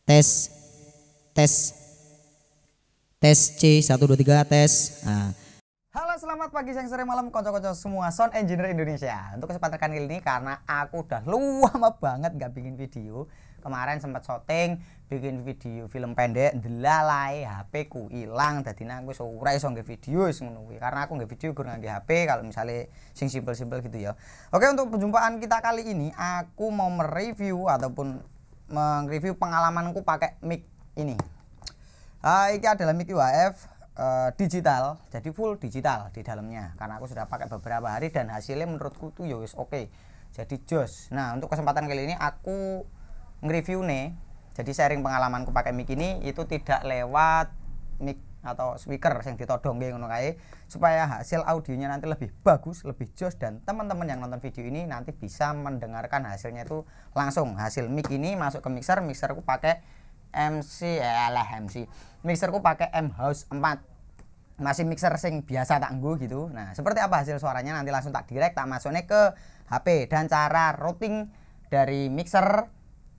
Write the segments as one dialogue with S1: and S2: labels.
S1: Tes, tes, tes C 1 2 3 tes. Nah.
S2: Halo, selamat pagi, siang, sore, malam, konco-konco semua sound engineer Indonesia. Untuk kesempatan kali ini karena aku udah lama banget nggak bikin video. Kemarin sempat syuting bikin video film pendek, ndelalai HP ku hilang, dadinya aku ora iso nge video ngono kuwi. Karena aku nge video gur nganggo HP kalau misalnya sing simpel-simpel gitu ya. Oke, untuk perjumpaan kita kali ini aku mau mereview ataupun mereview pengalamanku pakai mic ini. Ini adalah mic UHF digital, jadi full digital di dalamnya. Karena aku sudah pakai beberapa hari dan hasilnya menurutku tuh ya wis oke. Jadi jos. Nah, untuk kesempatan kali ini aku nge-review nih. Jadi sharing pengalamanku pakai mic ini itu tidak lewat mic atau speaker yang ditodong ngono kae, supaya hasil audionya nanti lebih bagus, lebih jos, dan teman-teman yang nonton video ini nanti bisa mendengarkan hasilnya itu langsung. Hasil mic ini masuk ke mixerku pakai mixerku pakai M House 4, masih mixer sing biasa tak nggo gitu. Nah, seperti apa hasil suaranya nanti langsung tak direct tak masuknya ke HP, dan cara routing dari mixer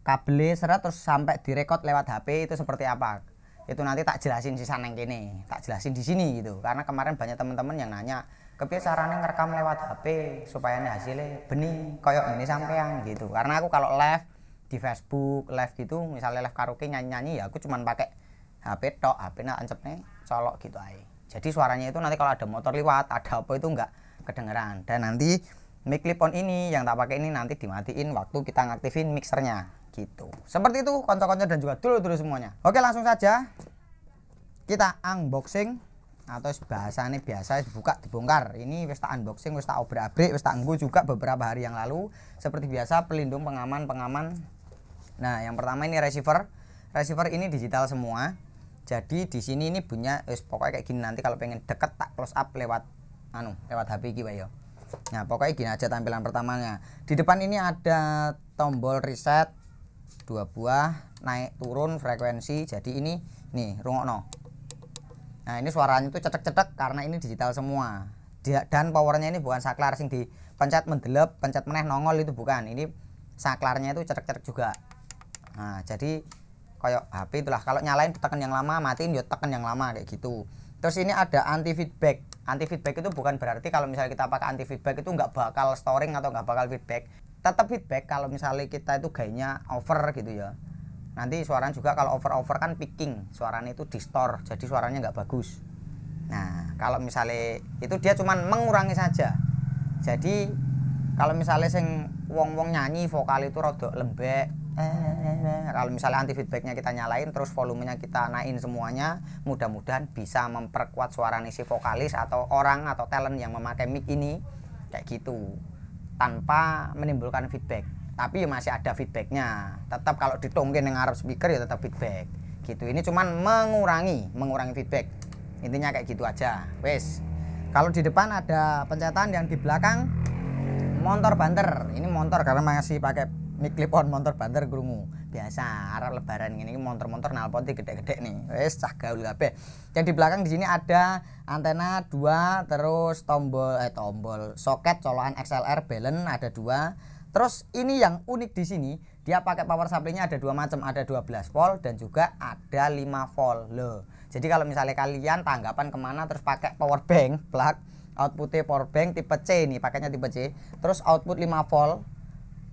S2: kabel serat terus sampai direkod lewat HP itu seperti apa, itu nanti tak jelasin sisa neng kene, tak jelasin di sini gitu. Karena kemarin banyak teman-teman yang nanya kepiye caranya ngerekam lewat HP supaya hasilnya bening koyok ini sampean gitu. Karena aku kalau live di Facebook live gitu, misalnya live karaoke nyanyi-nyanyi ya aku cuman pakai HP tok, HP nak ancepnya colok gitu aja. Jadi suaranya itu nanti kalau ada motor lewat, ada apa itu enggak kedengeran. Dan nanti mic clip-on ini yang tak pakai ini nanti dimatiin waktu kita ngaktifin mixernya gitu. Seperti itu konco-konco dan juga dulu-dulu semuanya. Oke, langsung saja kita unboxing, atau bahasanya biasa dibuka dibongkar. Ini wis tak unboxing, wis tak obrak-abrik, wis tak nggo juga beberapa hari yang lalu. Seperti biasa pelindung pengaman. Nah, yang pertama ini receiver. Receiver ini digital semua. Jadi di sini ini bunyinya pokoknya kayak gini. Nanti kalau pengen deket tak close up lewat HP iki wae ya. Nah, pokoknya gini aja tampilan pertamanya. Di depan ini ada tombol reset 2 buah, naik turun frekuensi. Jadi ini nih rungokno. Nah, ini suaranya itu cetek-cetek karena ini digital semua. Dan powernya ini bukan saklar sing dipencet mendelep, pencet meneh nongol, itu bukan. Ini saklarnya itu cetek-cetek juga. Nah, jadi kayak HP itulah, kalau nyalain tekan yang lama, matiin yo tekan yang lama kayak gitu. Terus ini ada anti feedback. Anti feedback itu bukan berarti kalau misalnya kita pakai anti feedback itu nggak bakal storing atau nggak bakal feedback. Tetap feedback kalau misalnya kita itu gayanya over gitu ya. Nanti suaranya juga kalau over kan picking, suaranya itu distor, jadi suaranya nggak bagus. Nah, kalau misalnya itu dia cuman mengurangi saja. Jadi kalau misalnya sing wong nyanyi vokal itu rodok lembek, kalau misalnya anti feedbacknya kita nyalain terus volumenya kita naikin semuanya, mudah-mudahan bisa memperkuat suara si vokalis atau orang atau talent yang memakai mic ini kayak gitu, tanpa menimbulkan feedback. Tapi ya masih ada feedbacknya. Tetap kalau ditongkin yang ngarep speaker ya tetap feedback gitu. Ini cuman mengurangi feedback. Intinya kayak gitu aja. Wes. Kalau di depan ada pencetan, yang di belakang motor banter. Ini motor karena masih pakai mic clip-on, motor banter krungu. Biasa arah lebaran ini motor-motor nalpot gede-gede nih. Wes cah gaul kabeh. Yang di belakang di sini ada antena 2, terus tombol soket colokan XLR balance ada 2. Terus ini yang unik di sini, dia pakai power supply-nya ada 2 macam, ada 12 volt dan juga ada 5 volt loh. Jadi kalau misalnya kalian tanggapan kemana terus pakai power bank, plug outputnya power bank tipe C nih, pakainya tipe C. Terus output 5 volt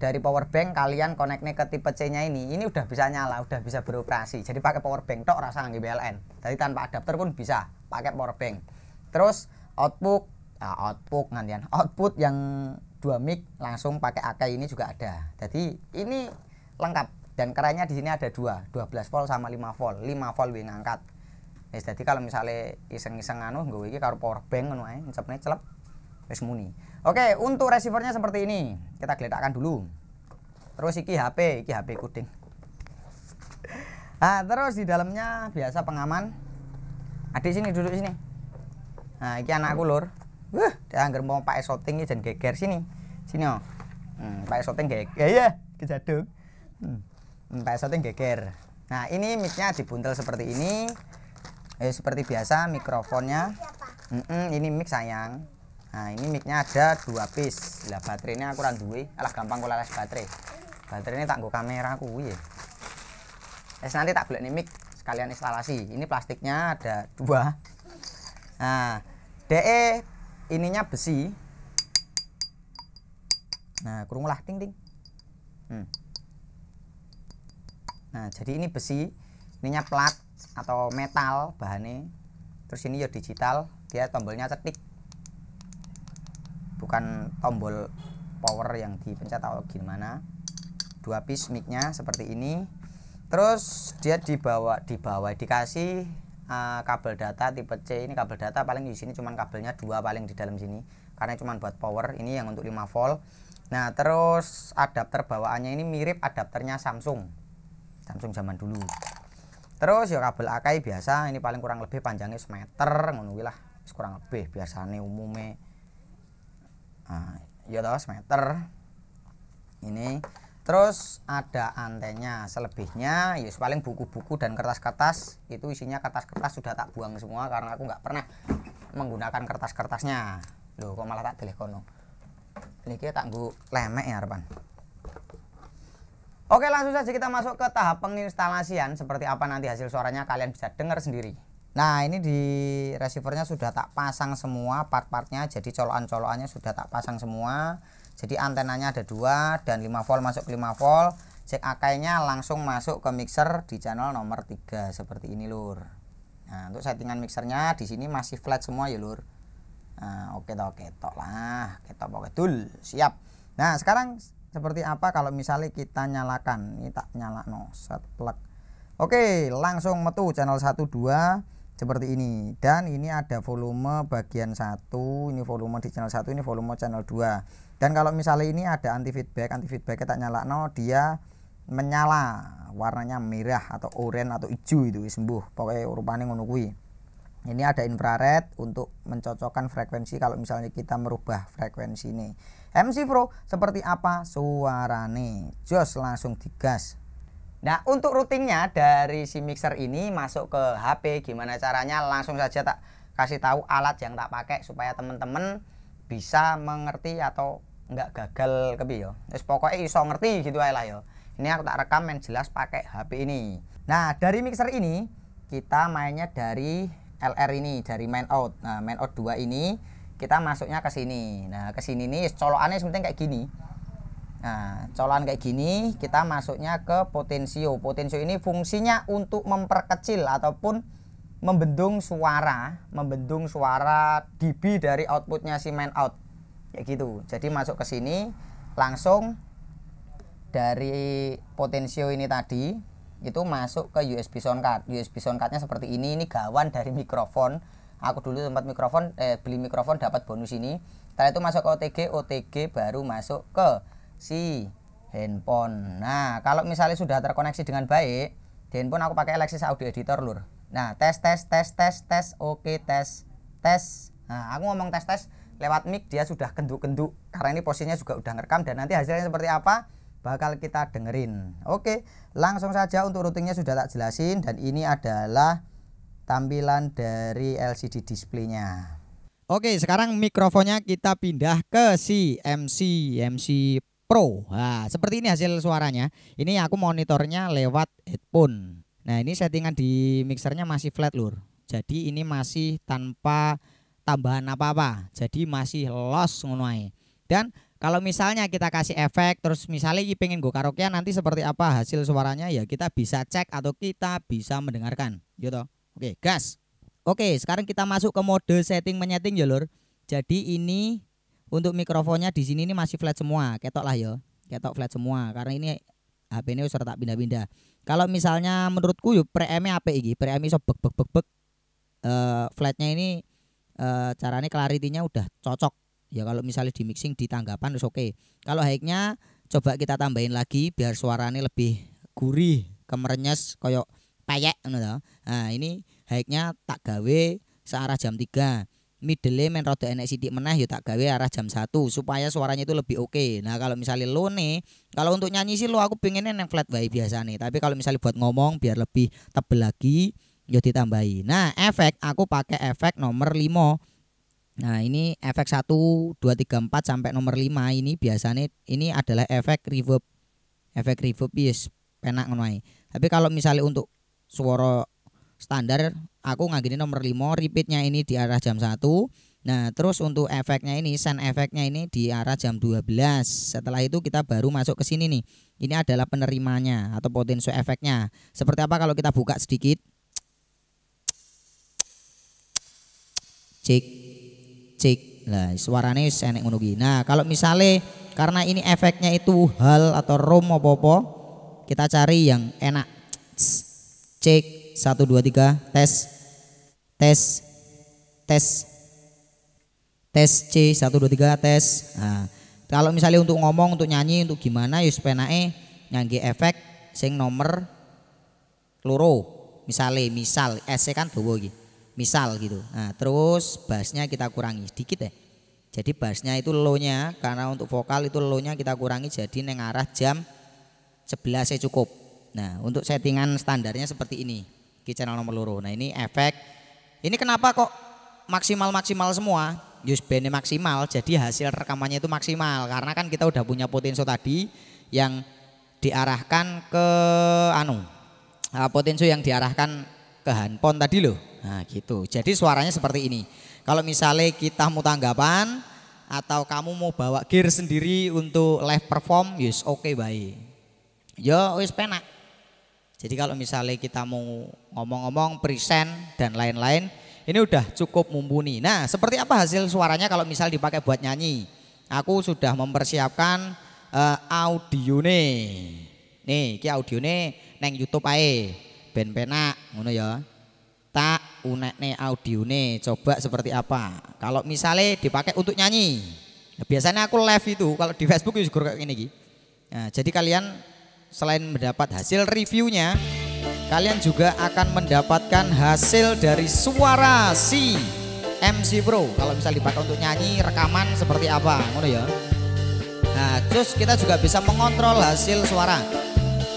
S2: dari power bank kalian connect-nya ke tipe C-nya ini udah bisa nyala, udah bisa beroperasi. Jadi pakai power bank tok rasa nganggo PLN. Jadi tanpa adapter pun bisa pakai power bank. Terus output yang 2 mic langsung pakai AK ini juga ada. Jadi ini lengkap, dan kerannya di sini ada 12 volt sama 5 volt. 5 volt wing ngangkat. Wis jadi kalau misalnya iseng-iseng nggo iki karo power bank ngono ae, ncepne celep wis muni. Oke, untuk receivernya seperti ini. Kita geletakkan dulu. Terus iki HP kuning. Nah, terus di dalamnya biasa pengaman. Adik sini, duduk sini. Nah, iki anakku lur. Dia anggar mau pakai shooting iki jan geger sini. Sini oh. Pakai shooting geger. Ya, kejaduk. Pakai shooting geger. Nah, ini mic-nya dibuntel seperti ini. Seperti biasa mikrofonnya. Ini mic sayang. Nah, ini mic-nya ada 2 piece. Lah baterainya aku ora duwe. Alah gampang kok leles baterai. Baterainya tak nggo kamera kuwi ya. nanti tak golek mic sekalian instalasi. Ini plastiknya ada 2. Nah, DE ininya besi. Nah, krungulah ting ting. Nah, jadi ini besi, ininya plat atau metal bahannya. Terus ini ya digital, dia tombolnya cetik. Bukan tombol power yang dipencet atau gimana. 2 piece mic-nya seperti ini. Terus dia dikasih kabel data tipe C. Ini kabel data paling di sini cuman kabelnya 2 paling di dalam sini. Karena cuman buat power, ini yang untuk 5 volt. Nah, terus adapter bawaannya ini mirip adapternya Samsung zaman dulu. Terus ya kabel Akai biasa, ini paling kurang lebih panjangnya semeter ngono kuwi lah, kurang lebih biasane umume. Ya toh semeter. Ini terus ada antennya, selebihnya ya paling buku-buku dan kertas-kertas. Itu isinya kertas-kertas sudah tak buang semua karena aku nggak pernah menggunakan kertas-kertasnya. Loh, kok malah tak deleh kono. Niki tak nggo lemek ya harapan. Oke, langsung saja kita masuk ke tahap penginstalasian. Seperti apa nanti hasil suaranya kalian bisa dengar sendiri. Nah, ini di receivernya sudah tak pasang semua part-partnya. Jadi colokan-colokannya sudah tak pasang semua. Jadi antenanya ada 2 dan 5 volt masuk ke 5 volt. Jack Akai-nya langsung masuk ke mixer di channel nomor 3 seperti ini, Lur. Nah, untuk settingan mixernya di sini masih flat semua ya, Lur. Nah, oke tok lah, ketok oke dul, siap. Nah, sekarang seperti apa kalau misalnya kita nyalakan? Ini tak nyalakno, set plug. Oke, langsung metu channel 1 2 seperti ini. Dan ini ada volume bagian 1, ini volume di channel 1, ini volume channel 2. Dan kalau misalnya ini ada anti feedback tak nyalakno, dia menyala, warnanya merah atau oranye atau hijau itu sembuh. Pokoknya rupanya ngono kuwi. Ini ada infrared untuk mencocokkan frekuensi kalau misalnya kita merubah frekuensi ini. MC Pro seperti apa suarane? Jos langsung digas. Nah, untuk routingnya dari si mixer ini masuk ke HP gimana caranya? Langsung saja tak kasih tahu alat yang tak pakai supaya teman-teman bisa mengerti atau enggak gagal kepi yo. Wis pokoknya iso ngerti gitu ae lah yo. Ini aku tak rekam yang jelas pakai HP ini. Nah, dari mixer ini kita mainnya dari LR ini, dari main out. Nah, main out 2 ini kita masuknya ke sini. Nah, ke sini nih colokannya sebenarnya kayak gini. Nah, colokan kayak gini kita masuknya ke potensio. Potensio ini fungsinya untuk memperkecil ataupun membendung suara dB dari outputnya si main out. Kayak gitu. Jadi masuk ke sini langsung dari potensio ini tadi itu masuk ke USB soundcard. USB soundcardnya seperti ini gawan dari mikrofon. Aku dulu tempat mikrofon beli mikrofon dapat bonus ini. Setelah itu masuk ke OTG baru masuk ke si handphone. Nah, kalau misalnya sudah terkoneksi dengan baik di handphone, aku pakai Alexis Audio Editor, Lur. Nah, tes oke, tes. Nah, aku ngomong tes lewat mic dia sudah kenduk-kenduk karena ini posisinya juga udah ngerekam dan nanti hasilnya seperti apa bakal kita dengerin. Oke, langsung saja untuk routingnya sudah tak jelasin dan ini adalah tampilan dari LCD displaynya. Oke, sekarang mikrofonnya kita pindah ke si MC Pro. Nah, seperti ini hasil suaranya. Ini aku monitornya lewat headphone. Nah, ini settingan di mixernya masih flat, Lur. Jadi ini masih tanpa tambahan apa-apa. Jadi masih loss ngono ae. Dan kalau misalnya kita kasih efek terus misalnya pengen go karaokean nanti seperti apa hasil suaranya ya kita bisa cek atau kita bisa mendengarkan gitu. Oke, gas. Oke, sekarang kita masuk ke mode setting menyeting ya, Lur. Jadi ini untuk mikrofonnya di sini ini masih flat semua, ketok lah ya. Ketok flat semua karena ini HP ini sudah tak pindah-pindah. Kalau misalnya menurutku yuk pre-M-nya apa iki? Pre-M iso bek. Flatnya ini caranya clarity-nya udah cocok. Ya kalau misalnya di mixing di tanggapan terus oke. Kalau high-nya coba kita tambahin lagi biar suaranya lebih gurih, kemerenyes koyo payek ngono to. Nah, ini high-nya tak gawe searah jam 3. Middle men rada enek sithik meneh ya tak gawe arah jam 1 supaya suaranya itu lebih oke. Nah, kalau misalnya low nih, kalau untuk nyanyi sih lo aku pengennya yang flat wae biasa nih. Tapi kalau misalnya buat ngomong biar lebih tebel lagi ya ditambahi. Nah, efek aku pakai efek nomor 5. Nah, ini efek 1 2 3 4 sampai nomor 5 ini biasanya ini adalah efek reverb. Efek reverb yes penak ngono ae.
S1: Tapi kalau misalnya untuk suara standar aku nganggini nomor 5, repeatnya ini di arah jam 1. Nah terus untuk efeknya ini, sound efeknya ini di arah jam 12. Setelah itu kita baru masuk ke sini nih. Ini adalah penerimanya atau potensio efeknya. Seperti apa kalau kita buka sedikit. Cek cek. Lah suaranya wis enek ngono iki. Nah kalau misalnya karena ini efeknya itu hal atau rom apa-apa, kita cari yang enak. Cek 1 2 3 tes tes tes tes C 1 2 3 tes. Nah, kalau misalnya untuk ngomong, untuk nyanyi, untuk gimana ya penake ngangge efek sing nomor loro. Misal S kan dawa iki. Misal gitu. Nah, terus bassnya kita kurangi sedikit ya. Jadi bassnya itu low-nya, karena untuk vokal itu low-nya kita kurangi jadi neng arah jam 11 cukup. Nah, untuk settingan standarnya seperti ini. Di channel nomor loro. Nah, ini efek. Ini kenapa kok maksimal semua? Yus bandnya maksimal, jadi hasil rekamannya itu maksimal karena kan kita udah punya potensio tadi yang diarahkan ke potensio yang diarahkan ke handphone tadi loh. Nah gitu, jadi suaranya seperti ini. Kalau misalnya kita mau tanggapan atau kamu mau bawa gear sendiri untuk live perform, yes oke baik. Yo wis penak. Jadi kalau misalnya kita mau ngomong-ngomong present dan lain-lain, ini udah cukup mumpuni. Nah seperti apa hasil suaranya kalau misal dipakai buat nyanyi? Aku sudah mempersiapkan audio nih. Nih ki audio nih neng YouTube ae. Ben penak ngono ya. Tak unek nih audio nih coba seperti apa. Kalau misalnya dipakai untuk nyanyi. Nah, biasanya aku live itu kalau di Facebook juga kayak gini. Nah, jadi kalian selain mendapat hasil reviewnya, kalian juga akan mendapatkan hasil dari suara si MC Pro. Kalau bisa dipakai untuk nyanyi, rekaman seperti apa, ngono ya. Nah, terus kita juga bisa mengontrol hasil suara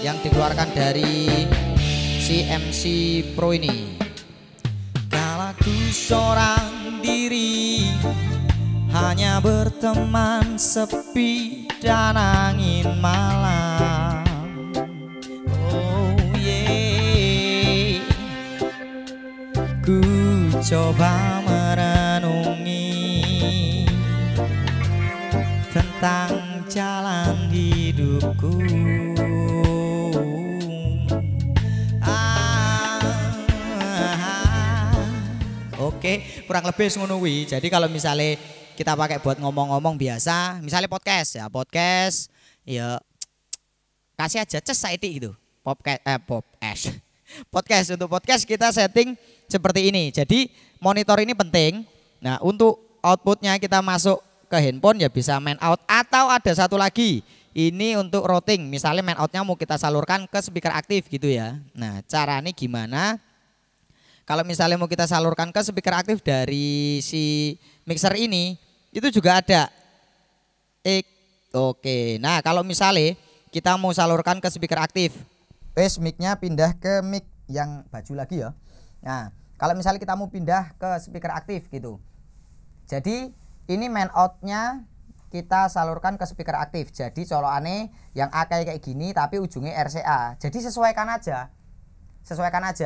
S1: yang dikeluarkan dari si MC Pro ini. Kalau ku seorang diri, hanya berteman sepi dan angin malam. Ku coba merenungi tentang jalan hidupku. Oke, kurang lebih ngono kuwi. Jadi kalau misalnya kita pakai buat ngomong-ngomong biasa, misalnya podcast ya kasih aja ces saiki gitu. Podcast untuk podcast kita setting seperti ini. Jadi monitor ini penting. Nah untuk outputnya kita masuk ke handphone ya bisa main out atau ada satu lagi. Ini untuk routing. Misalnya main outnya mau kita salurkan ke speaker aktif gitu ya. Nah caranya gimana? Kalau misalnya mau kita salurkan ke speaker aktif dari si mixer ini itu juga ada. Oke. Nah kalau misalnya kita mau salurkan ke speaker aktif, mic-nya pindah ke mic yang baju lagi ya. Nah, kalau misalnya kita mau pindah ke speaker aktif gitu. Jadi ini main out-nya kita salurkan ke speaker aktif. Jadi colokane yang akai kayak gini tapi ujungnya RCA. Jadi sesuaikan aja.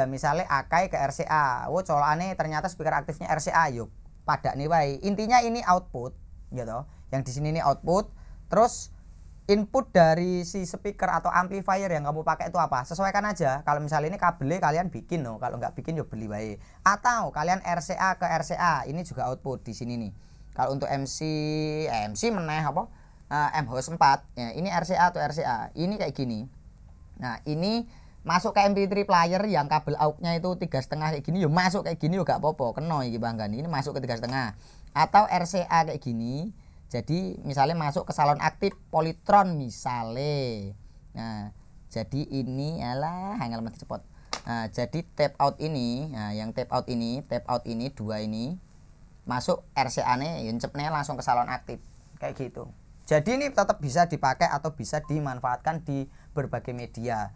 S1: Misalnya akai ke RCA. Oh, colokane ternyata speaker aktifnya RCA. Yuk, pada nih wae. Intinya ini output gitu. Yang di sini ini output. Terus input dari si speaker atau amplifier yang kamu pakai itu apa? Sesuaikan aja. Kalau misalnya ini kabelnya kalian bikin loh. Kalau nggak bikin ya beli wae. Atau kalian RCA ke RCA. Ini juga output di sini nih. Kalau untuk MC meneh apa? M-House 4. Ya, ini RCA atau RCA. Ini kayak gini. Nah, ini masuk ke MP3 player yang kabel AUX-nya itu 3,5 kayak gini. Ya masuk kayak gini juga apa-apa. Kena iki bangga. Ini masuk ke 3,5. Atau RCA kayak gini. Jadi misalnya masuk ke salon aktif Polytron misalnya. Nah, jadi ini angel mati cepot. Nah, jadi tap out ini, nah yang tap out ini dua ini masuk RCA-nya cepnya langsung ke salon aktif. Kayak gitu. Jadi ini tetap bisa dipakai atau bisa dimanfaatkan di berbagai media.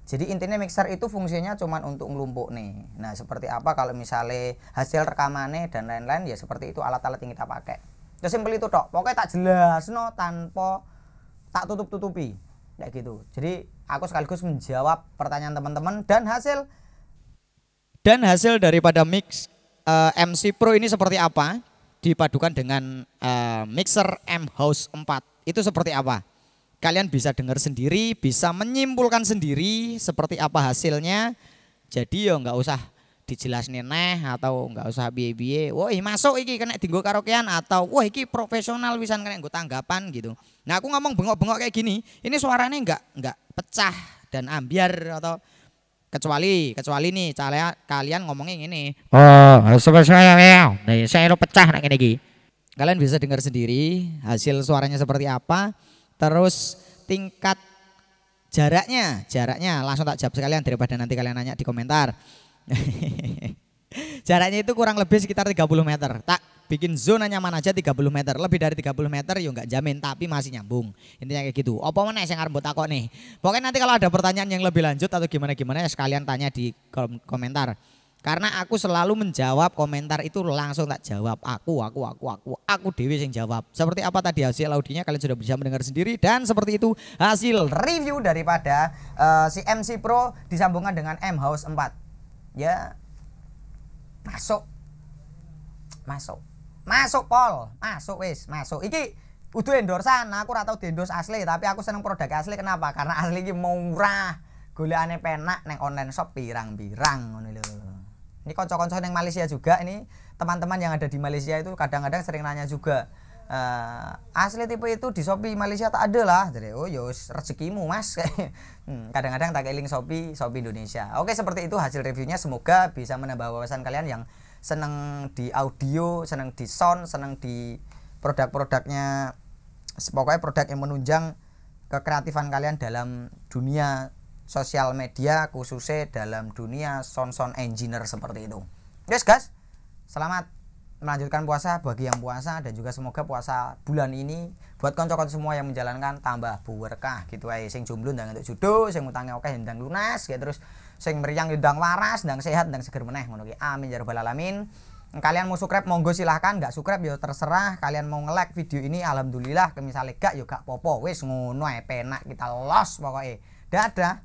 S1: Jadi intinya mixer itu fungsinya cuman untuk ngelumpuk nih. Nah, seperti apa kalau misalnya hasil rekamannya dan lain-lain ya seperti itu alat-alat yang kita pakai. Ya simpel itu tok. Pokoknya tak jelas no tanpa tak tutup-tutupi. Kayak gitu. Jadi
S2: aku sekaligus menjawab pertanyaan teman-teman dan hasil
S1: daripada mix MC Pro ini seperti apa dipadukan dengan mixer M House 4 itu seperti apa? Kalian bisa dengar sendiri, bisa menyimpulkan sendiri seperti apa hasilnya. Jadi ya nggak usah dijelasin neh atau nggak usah biye-biye. Wah masuk iki kena dinggo karaokean atau wah iki profesional wisan kena nggo tanggapan gitu. Nah aku ngomong bengok-bengok kayak gini, ini suaranya nggak pecah dan ambiar atau kecuali nih kalian ngomongnya ini. Oh saya pecah nak gini. Kalian bisa dengar sendiri hasil suaranya seperti apa. Terus tingkat jaraknya langsung tak jawab sekalian daripada nanti kalian nanya di komentar. Jaraknya itu kurang lebih sekitar 30 meter. Tak bikin zona nyaman aja 30 meter. Lebih dari 30 meter ya nggak jamin tapi masih nyambung. Intinya kayak gitu. Apa mana yang arep takok nih? Pokoknya nanti kalau ada pertanyaan yang lebih lanjut atau gimana ya sekalian tanya di komentar. Karena aku selalu menjawab komentar itu langsung tak jawab. Aku dewi yang jawab. Seperti apa tadi hasil audionya kalian sudah bisa mendengar sendiri dan seperti itu hasil
S2: review daripada si MC Pro disambungkan dengan M House 4. Ya masuk pol, masuk. Iki udah endorsan, aku ora tau endorse asli tapi aku seneng produk asli. Kenapa? Karena asli iki murah. Golekane penak neng online shop pirang-pirang ngono lho. Ini konco-konco yang Malaysia juga, ini teman-teman yang ada di Malaysia itu kadang-kadang sering nanya juga, asli tipe itu di Shopee Malaysia tak ada lah. Jadi oh yos rezekimu mas. Kadang-kadang tak link Shopee Indonesia. Oke seperti itu hasil reviewnya, semoga bisa menambah wawasan kalian yang seneng di audio, seneng di sound, seneng di produk-produknya, pokoknya produk yang menunjang kekreatifan kalian dalam dunia sosial media, khususnya dalam dunia sound engineer seperti itu. Yes guys, selamat melanjutkan puasa bagi yang puasa, dan juga semoga puasa bulan ini buat konco-konco semua yang menjalankan tambah berkah gitu ae. Sing jomblo ndang entuk jodoh, sing utange akeh ndang lunas ya, terus sing meriang ndang waras, ndang sehat, ndang seger meneh ngono ki. Amin ya rabbal alamin. Kalian mau subscribe monggo silahkan, nggak subscribe ya terserah. Kalian mau nge-like video ini alhamdulillah, misalnya gak ya gak popo. Wis ngono ae penak kita los pokoknya. Dadah.